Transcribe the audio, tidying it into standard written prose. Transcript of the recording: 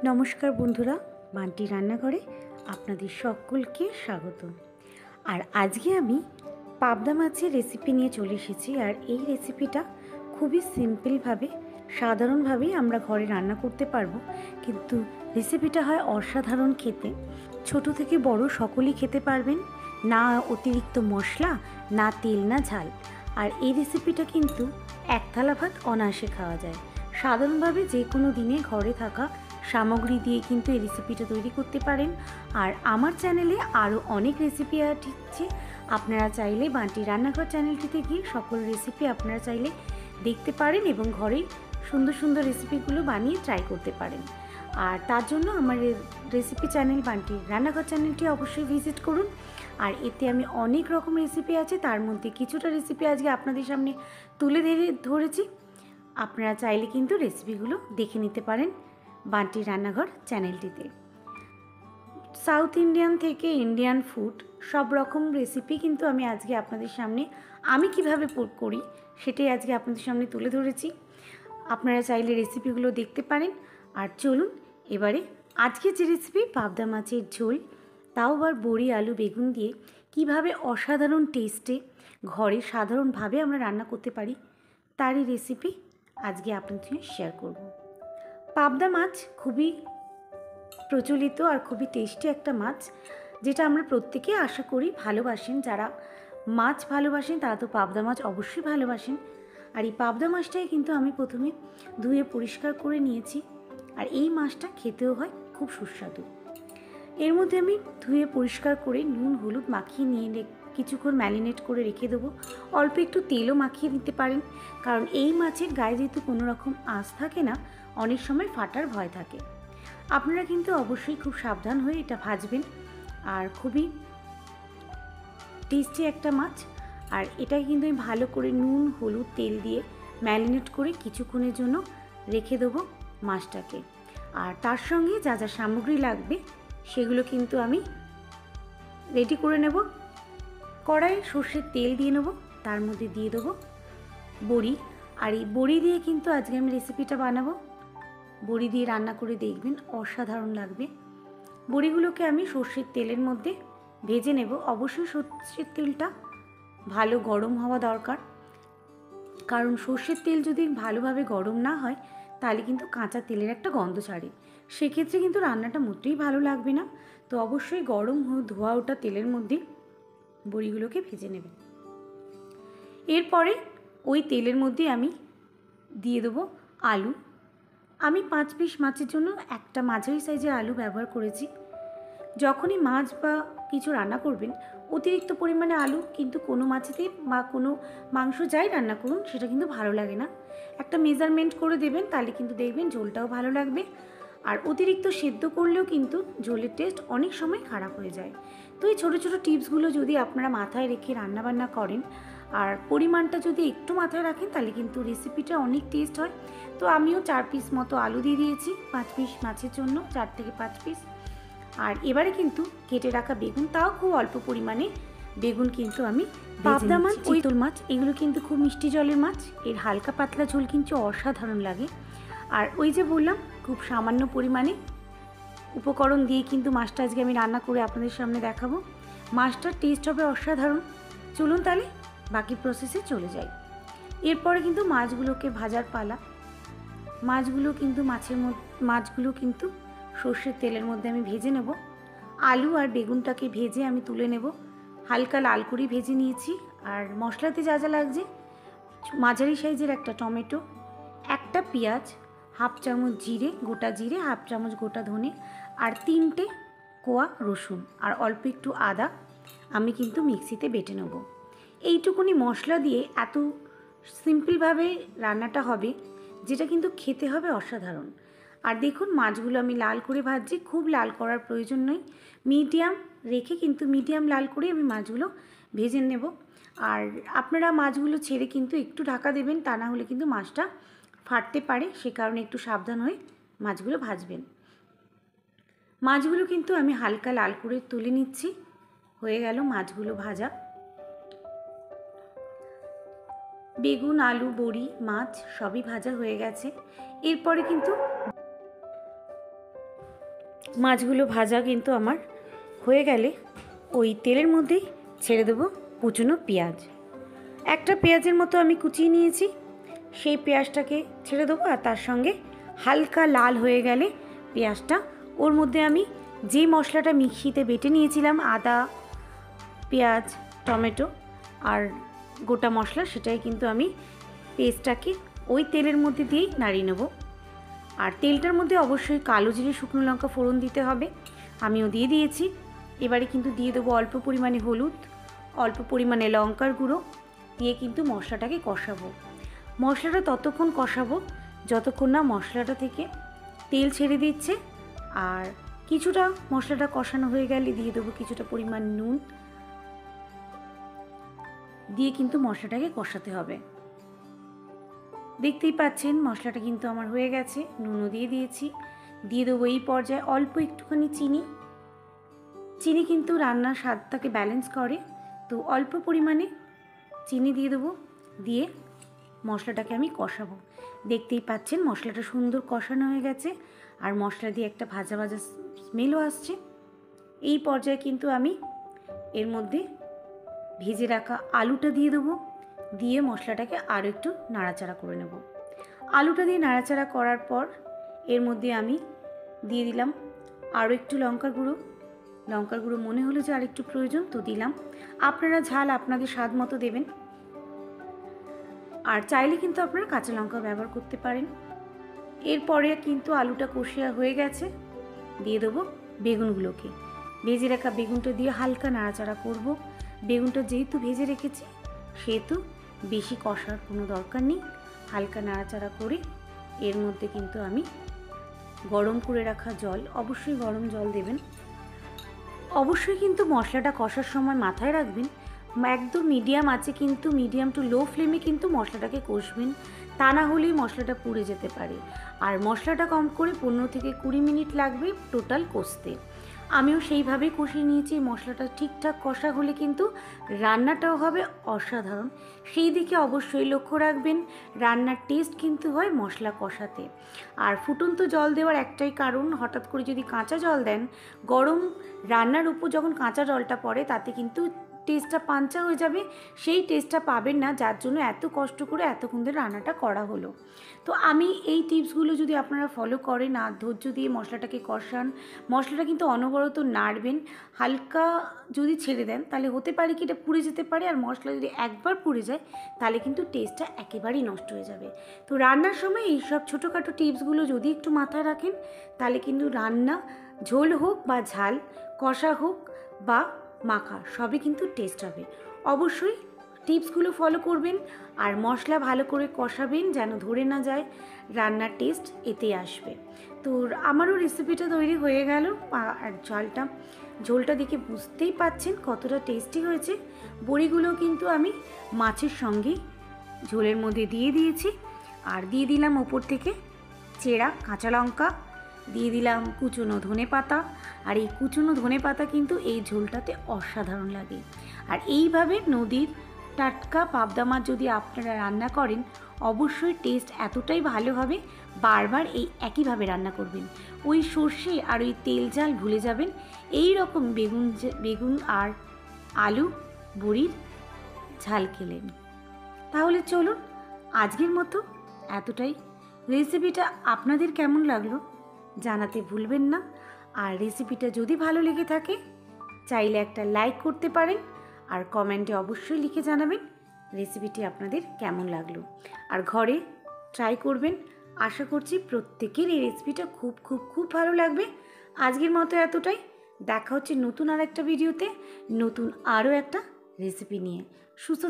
নমস্কার বন্ধুরা, মান্টি রান্নাঘরে আপনাদের সকলকে স্বাগত। আর আজকে আমি পাবদা মাছের রেসিপি নিয়ে চলে এসেছি। আর এই রেসিপিটা খুবই সিম্পলভাবে, সাধারণভাবেই আমরা ঘরে রান্না করতে পারবো, কিন্তু রেসিপিটা হয় অসাধারণ খেতে। ছোট থেকে বড় সকলেই খেতে পারবেন, না অতিরিক্ত মশলা, না তেল, না ঝাল। আর এই রেসিপিটা কিন্তু এক থালা ভাত অনায়াসে খাওয়া যায়। সাধারণভাবে যে কোনো দিনে ঘরে থাকা সামগ্রী দিয়ে কিন্তু এই রেসিপিটা তৈরি করতে পারেন। আর আমার চ্যানেলে আরও অনেক রেসিপি আছে, আপনারা চাইলে বান্টি রান্নাঘর চ্যানেলটিতে গিয়ে সকল রেসিপি আপনারা চাইলে দেখতে পারেন এবং ঘরেই সুন্দর সুন্দর রেসিপিগুলো বানিয়ে ট্রাই করতে পারেন। আর তার জন্য আমার রেসিপি চ্যানেল বান্টি রান্নাঘর চ্যানেলটি অবশ্যই ভিজিট করুন। আর এতে আমি অনেক রকম রেসিপি আছে, তার মধ্যে কিছুটা রেসিপি আজকে আপনাদের সামনে তুলে ধরেছি। আপনারা চাইলে কিন্তু রেসিপিগুলো দেখে নিতে পারেন বান্টি রান্নাঘর চ্যানেলটিতে। সাউথ ইন্ডিয়ান থেকে ইন্ডিয়ান ফুড সব রকম রেসিপি কিন্তু আমি আজকে আপনাদের সামনে আমি কিভাবে করি সেটাই আজকে আপনাদের সামনে তুলে ধরেছি। আপনারা চাইলে রেসিপিগুলো দেখতে পারেন। আর চলুন এবারে আজকে যে রেসিপি পাবদা মাছের ঝোল, তাও আবার বড়ি, আলু, বেগুন দিয়ে কিভাবে অসাধারণ টেস্টে ঘরে সাধারণভাবে আমরা রান্না করতে পারি তারই রেসিপি আজকে আপনাদের সঙ্গে শেয়ার করব। পাবদা মাছ খুবই প্রচলিত আর খুবই টেস্টি একটা মাছ, যেটা আমরা প্রত্যেকে আশা করি ভালোবাসেন। যারা মাছ ভালোবাসেন তারা তো পাবদা মাছ অবশ্যই ভালোবাসেন। আর এই পাবদা মাছটাই কিন্তু আমি প্রথমে ধুয়ে পরিষ্কার করে নিয়েছি। আর এই মাছটা খেতেও হয় খুব সুস্বাদু। এর মধ্যে আমি ধুয়ে পরিষ্কার করে নুন হলুদ মাখিয়ে নিয়ে কিছুক্ষণ ম্যারিনেট করে রেখে দেবো। অল্প একটু তেলও মাখিয়ে দিতে পারেন, কারণ এই মাছের গায়ে যেহেতু কোনো রকম আঁশ থাকে না, অনেক সময় ফাটার ভয় থাকে। আপনারা কিন্তু অবশ্যই খুব সাবধান হয়ে এটা ভাজবেন। আর খুবই টেস্টি একটা মাছ। আর এটাই কিন্তু আমি ভালো করে নুন হলুদ তেল দিয়ে ম্যারিনেট করে কিছুক্ষণের জন্য রেখে দেবো মাছটাকে। আর তার সঙ্গে যা যা সামগ্রী লাগবে সেগুলো কিন্তু আমি রেডি করে নেব। কড়াইয়ে সর্ষের তেল দিয়ে নেব, তার মধ্যে দিয়ে দেবো বড়ি। আর এই বড়ি দিয়ে কিন্তু আজকে আমি রেসিপিটা বানাবো। বড়ি দিয়ে রান্না করে দেখবেন, অসাধারণ লাগবে। বড়িগুলোকে আমি সর্ষের তেলের মধ্যে ভেজে নেব। অবশ্যই সর্ষের তেলটা ভালো গরম হওয়া দরকার, কারণ সর্ষের তেল যদি ভালোভাবে গরম না হয় তাহলে কিন্তু কাঁচা তেলের একটা গন্ধ ছাড়ে, সেক্ষেত্রে কিন্তু রান্নাটা মোটেই ভালো লাগবে না। তো অবশ্যই গরম ধোয়া ওঠা তেলের মধ্যে বড়িগুলোকে ভেজে নেবেন। এরপরে ওই তেলের মধ্যে আমি দিয়ে দেবো আলু। আমি 5 পিস মাছের জন্য একটা মাঝারি সাইজের আলু ব্যবহার করেছি। যখনই মাছ বা কিছু রান্না করবেন অতিরিক্ত পরিমাণে আলু কিন্তু কোনো মাছেতে বা কোনো মাংস যাই রান্না করুন সেটা কিন্তু ভালো লাগে না। একটা মেজারমেন্ট করে দেবেন, তাহলে কিন্তু দেখবেন ঝোলটাও ভালো লাগবে। আর অতিরিক্ত সেদ্ধ করলেও কিন্তু ঝোলের টেস্ট অনেক সময় খারাপ হয়ে যায়। তো এই ছোটো ছোটো টিপসগুলো যদি আপনারা মাথায় রেখে রান্নাবান্না করেন আর পরিমাণটা যদি একটু মাথায় রাখেন তাহলে কিন্তু রেসিপিটা অনেক টেস্ট হয়। তো আমিও 4 পিস মতো আলু দিয়ে দিয়েছি 5 পিস মাছের জন্য, 4 থেকে 5 পিস। আর এবারে কিন্তু কেটে রাখা বেগুন, তাও খুব অল্প পরিমাণে বেগুন কিন্তু আমি পাবদা মাছ, চিতল মাছ এগুলো কিন্তু খুব মিষ্টি জলের মাছ, এর হালকা পাতলা ঝোল কিন্তু অসাধারণ লাগে। আর ওই যে বললাম খুব সামান্য পরিমাণে উপকরণ দিয়ে কিন্তু মাছটা আজকে আমি রান্না করে আপনাদের সামনে দেখাবো। মাছটার টেস্ট হবে অসাধারণ। চলুন তাহলে বাকি প্রসেসে চলে যাই। এরপরে কিন্তু মাছগুলোকে ভাজার পালা। মাছগুলো কিন্তু সর্ষের তেলের মধ্যে আমি ভেজে নেব। আলু আর বেগুনটাকে ভেজে আমি তুলে নেব, হালকা লাল করে ভেজে নিয়েছি। আর মশলাতে যা যা লাগছে, মাঝারি সাইজের একটা টমেটো, একটা পেঁয়াজ, হাফ চামচ জিরে, গোটা জিরে, হাফ চামচ গোটা ধনে, আর 3টে কোয়া রসুন, আর অল্প একটু আদা আমি কিন্তু মিক্সিতে বেটে নেব। এইটুকুনি মশলা দিয়ে এত সিম্পলভাবে রান্নাটা হবে, যেটা কিন্তু খেতে হবে অসাধারণ। আর দেখুন মাছগুলো আমি লাল করে ভাজছি, খুব লাল করার প্রয়োজন নয়, মিডিয়াম রেখে কিন্তু মিডিয়াম লাল করে আমি মাছগুলো ভেজে নেব। আর আপনারা মাছগুলো ছেড়ে কিন্তু একটু ঢাকা দেবেন, তা না হলে কিন্তু মাছটা ফাটতে পারে, সে কারণে একটু সাবধান হয়ে মাছগুলো ভাজবেন। মাছগুলো কিন্তু আমি হালকা লাল করে তুলে নিচ্ছি। হয়ে গেল মাছগুলো ভাজা। বেগুন, আলু, বড়ি, মাছ সবই ভাজা হয়ে গেছে। এরপরে কিন্তু মাছগুলো ভাজা কিন্তু আমার হয়ে গেলে ওই তেলের মধ্যেই ছেড়ে দেবো কুচনো পেঁয়াজ। একটা পেঁয়াজের মতো আমি কুচিয়ে নিয়েছি, সেই পেঁয়াজটাকে ছেড়ে দেবো। আর তার সঙ্গে হালকা লাল হয়ে গেলে পেঁয়াজটা, ওর মধ্যে আমি যে মশলাটা মিক্সিতে বেটে নিয়েছিলাম, আদা, পেঁয়াজ, টমেটো আর গোটা মশলা, সেটাই কিন্তু আমি পেস্টটাকে ওই তেলের মধ্যে দিয়েই নাড়িয়ে নেব। আর তেলটার মধ্যে অবশ্যই কালো জিরে, শুকনো লঙ্কা ফোড়ন দিতে হবে, আমিও দিয়ে দিয়েছি। এবারে কিন্তু দিয়ে দেবো অল্প পরিমাণে হলুদ, অল্প পরিমাণে লঙ্কার গুঁড়ো দিয়ে কিন্তু মশলাটাকে কষাবো। মশলাটা ততক্ষণ কষাবো যতক্ষণ না মশলাটা থেকে তেল ছেড়ে দিচ্ছে। আর কিছুটা মশলাটা কষানো হয়ে গেলে দিয়ে দেবো কিছুটা পরিমাণ নুন, দিয়ে কিন্তু মশলাটাকে কষাতে হবে। দেখতেই পাচ্ছেন মশলাটা কিন্তু আমার হয়ে গেছে, নুনও দিয়ে দিয়েছি। দিয়ে দেবো এই পর্যায়ে অল্প একটুখানি চিনি। চিনি কিন্তু রান্নার স্বাদটাকে ব্যালেন্স করে, তো অল্প পরিমাণে চিনি দিয়ে দেবো। দিয়ে মশলাটাকে আমি কষাবো। দেখতেই পাচ্ছেন মশলাটা সুন্দর কষানো হয়ে গেছে, আর মশলা দিয়ে একটা ভাজা ভাজা স্মেলও আসছে। এই পর্যায়ে কিন্তু আমি এর মধ্যে ভেজে রাখা আলুটা দিয়ে দেবো, দিয়ে মশলাটাকে আরও একটু নাড়াচাড়া করে নেব। আলুটা দিয়ে নাড়াচাড়া করার পর এর মধ্যে আমি দিয়ে দিলাম আরও একটু লঙ্কার গুঁড়ো। লঙ্কার গুঁড়ো মনে হলো যে আর একটু প্রয়োজন, তো দিলাম। আপনারা ঝাল আপনাদের স্বাদ মতো দেবেন, আর চাইলে কিন্তু আপনারা কাঁচা লঙ্কা ব্যবহার করতে পারেন। এরপরে কিন্তু আলুটা কষিয়া হয়ে গেছে, দিয়ে দেবো বেগুনগুলোকে। ভেজে রাখা বেগুনটা দিয়ে হালকা নাড়াচাড়া করব। বেগুনটা যেহেতু ভেজে রেখেছি সেহেতু বেশি কষার কোনো দরকার নেই। হালকা নাড়াচাড়া করে এর মধ্যে কিন্তু আমি গরম করে রাখা জল, অবশ্যই গরম জল দেবেন। অবশ্যই কিন্তু মশলাটা কষার সময় মাথায় রাখবেন একদম মিডিয়াম আছে, কিন্তু মিডিয়াম টু লো ফ্লেমে কিন্তু মশলাটাকে কষবেন, তা না হলেই মশলাটা পুড়ে যেতে পারে। আর মশলাটা কম করে 15 থেকে 20 মিনিট লাগবে টোটাল কষতে। আমিও সেইভাবেই কষিয়ে নিয়েছি। মশলাটা ঠিকঠাক কষা হলে কিন্তু রান্নাটাও হবে অসাধারণ। সেই দিকে অবশ্যই লক্ষ্য রাখবেন, রান্নার টেস্ট কিন্তু হয় মশলা কষাতে। আর ফুটন্ত জল দেওয়ার একটাই কারণ, হঠাৎ করে যদি কাঁচা জল দেন, গরম রান্নার উপর যখন কাঁচা জলটা পড়ে তাতে কিন্তু টেস্টটা পাঞ্চা হয়ে যাবে, সেই টেস্টটা পাবেন না, যার জন্য এত কষ্ট করে এতক্ষণ ধরে রান্নাটা করা হলো। তো আমি এই টিপসগুলো যদি আপনারা ফলো করেন আর ধৈর্য দিয়ে মশলাটাকে কষান, মশলাটা কিন্তু অনবরত নাড়বেন। হালকা যদি ছেড়ে দেন তাহলে হতে পারে কি এটা পুড়ে যেতে পারে, আর মশলা যদি একবার পুড়ে যায় তাহলে কিন্তু টেস্টটা একেবারেই নষ্ট হয়ে যাবে। তো রান্নার সময় এই সব ছোটোখাটো টিপসগুলো যদি একটু মাথায় রাখেন তাহলে কিন্তু রান্না ঝোল হোক বা ঝাল, কষা হোক বা মাখা, সবই কিন্তু টেস্ট হবে। অবশ্যই টিপসগুলো ফলো করবেন আর মশলা ভালো করে কষাবেন যেন ধরে না যায়, রান্নার টেস্ট এতে আসবে। তো আমারও রেসিপিটা তৈরি হয়ে গেল। আর ঝোলটা দেখে বুঝতেই পাচ্ছেন কতটা টেস্টি হয়েছে। বড়িগুলো কিন্তু আমি মাছের সঙ্গে ঝোলের মধ্যে দিয়ে দিয়েছি, আর দিয়ে দিলাম ওপর থেকে চেরা কাঁচা লঙ্কা, দিয়ে দিলাম কুচনো ধনেপাতা। আর এই কুচনো ধনেপাতা কিন্তু এই ঝোলটাতে অসাধারণ লাগে। আর এইভাবে নদীর টাটকা পাবদা মাছ যদি আপনারা রান্না করেন অবশ্যই টেস্ট এতটাই ভালো হবে, বারবার এই একইভাবে রান্না করবেন। ওই সর্ষে আর ওই তেল ঝাল ভুলে যাবেন। এই রকম বেগুন আর আলু বড়ির ঝাল খেলেন। তাহলে চলুন আজকের মতো এতটাই। রেসিপিটা আপনাদের কেমন লাগলো জানাতে ভুলবেন না। আর রেসিপিটা যদি ভালো লেগে থাকে চাইলে একটা লাইক করতে পারেন, আর কমেন্টে অবশ্যই লিখে জানাবেন রেসিপিটি আপনাদের কেমন লাগলো। আর ঘরে ট্রাই করবেন, আশা করছি প্রত্যেকের এই রেসিপিটা খুব খুব খুব ভালো লাগবে। আজকের মতো এতটাই। দেখা হচ্ছে নতুন আর একটা ভিডিওতে, নতুন আরও একটা রেসিপি নিয়ে। সুস্থ